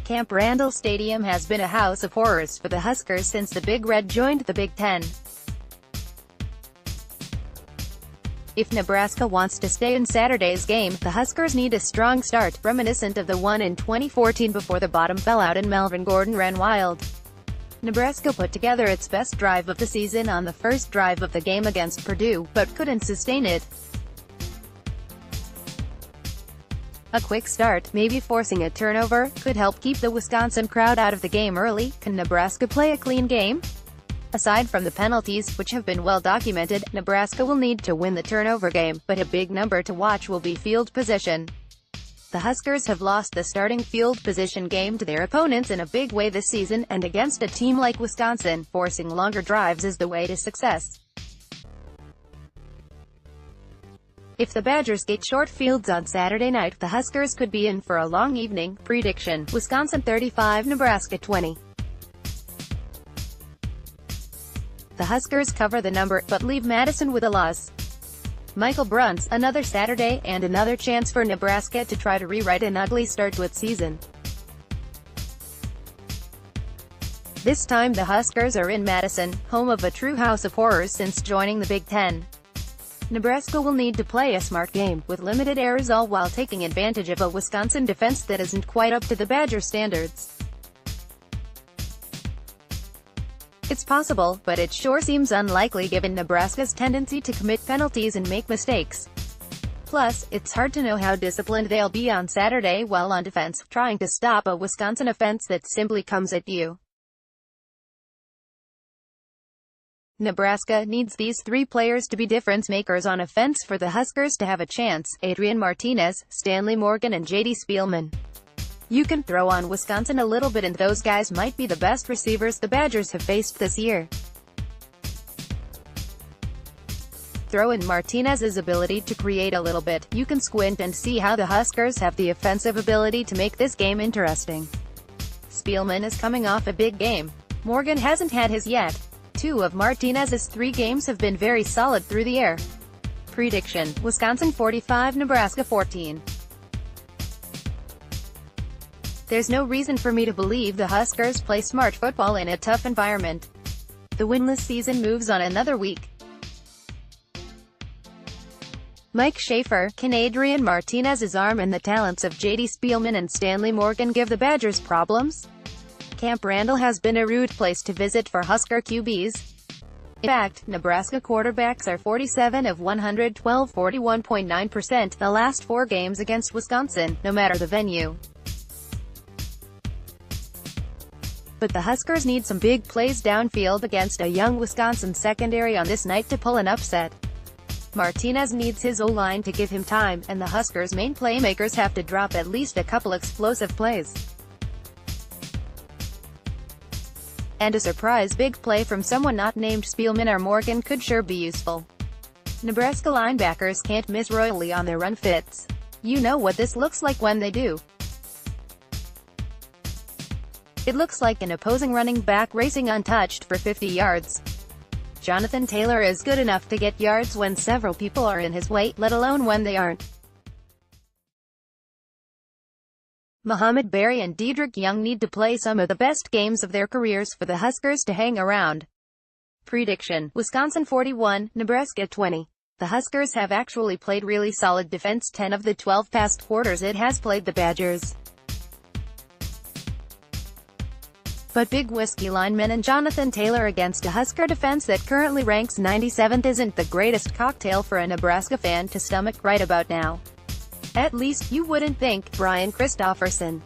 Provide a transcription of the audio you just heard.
Camp Randall Stadium has been a house of horrors for the Huskers since the Big Red joined the Big Ten. If Nebraska wants to stay in Saturday's game, the Huskers need a strong start, reminiscent of the one in 2014 before the bottom fell out and Melvin Gordon ran wild. Nebraska put together its best drive of the season on the first drive of the game against Purdue, but couldn't sustain it. A quick start, maybe forcing a turnover, could help keep the Wisconsin crowd out of the game early. Can Nebraska play a clean game? Aside from the penalties, which have been well documented, Nebraska will need to win the turnover game, but a big number to watch will be field position. The Huskers have lost the starting field position game to their opponents in a big way this season, and against a team like Wisconsin, forcing longer drives is the way to success. If the Badgers get short fields on Saturday night, the Huskers could be in for a long evening. Prediction: Wisconsin 35, Nebraska 20. The Huskers cover the number, but leave Madison with a loss. Michael Bruns: another Saturday, and another chance for Nebraska to try to rewrite an ugly start to its season. This time the Huskers are in Madison, home of a true house of horrors since joining the Big Ten. Nebraska will need to play a smart game, with limited errors, all while taking advantage of a Wisconsin defense that isn't quite up to the Badger standards. It's possible, but it sure seems unlikely given Nebraska's tendency to commit penalties and make mistakes. Plus, it's hard to know how disciplined they'll be on Saturday while on defense, trying to stop a Wisconsin offense that simply comes at you. Nebraska needs these three players to be difference makers on offense for the Huskers to have a chance: Adrian Martinez, Stanley Morgan and J.D. Spielman. You can throw on Wisconsin a little bit and those guys might be the best receivers the Badgers have faced this year. Throw in Martinez's ability to create a little bit. You can squint and see how the Huskers have the offensive ability to make this game interesting. Spielman is coming off a big game. Morgan hasn't had his yet. Two of Martinez's three games have been very solid through the air. Prediction: Wisconsin 45, Nebraska 14. There's no reason for me to believe the Huskers play smart football in a tough environment. The winless season moves on another week. Mike Schaefer: can Adrian Martinez's arm and the talents of J.D. Spielman and Stanley Morgan give the Badgers problems? Camp Randall has been a rude place to visit for Husker QBs. In fact, Nebraska quarterbacks are 47 of 112, 41.9%, the last four games against Wisconsin, no matter the venue. But the Huskers need some big plays downfield against a young Wisconsin secondary on this night to pull an upset. Martinez needs his O-line to give him time, and the Huskers' main playmakers have to drop at least a couple explosive plays. And a surprise big play from someone not named Spielman or Morgan could sure be useful. Nebraska linebackers can't miss royally on their run fits. You know what this looks like when they do. It looks like an opposing running back racing untouched for 50 yards. Jonathan Taylor is good enough to get yards when several people are in his way, let alone when they aren't. Muhammad Berry and Dedrick Young need to play some of the best games of their careers for the Huskers to hang around. Prediction: Wisconsin 41, Nebraska 20. The Huskers have actually played really solid defense 10 of the 12 past quarters it has played the Badgers. But Big Whiskey lineman and Jonathan Taylor against a Husker defense that currently ranks 97th isn't the greatest cocktail for a Nebraska fan to stomach right about now. At least, you wouldn't think. Brian Christopherson.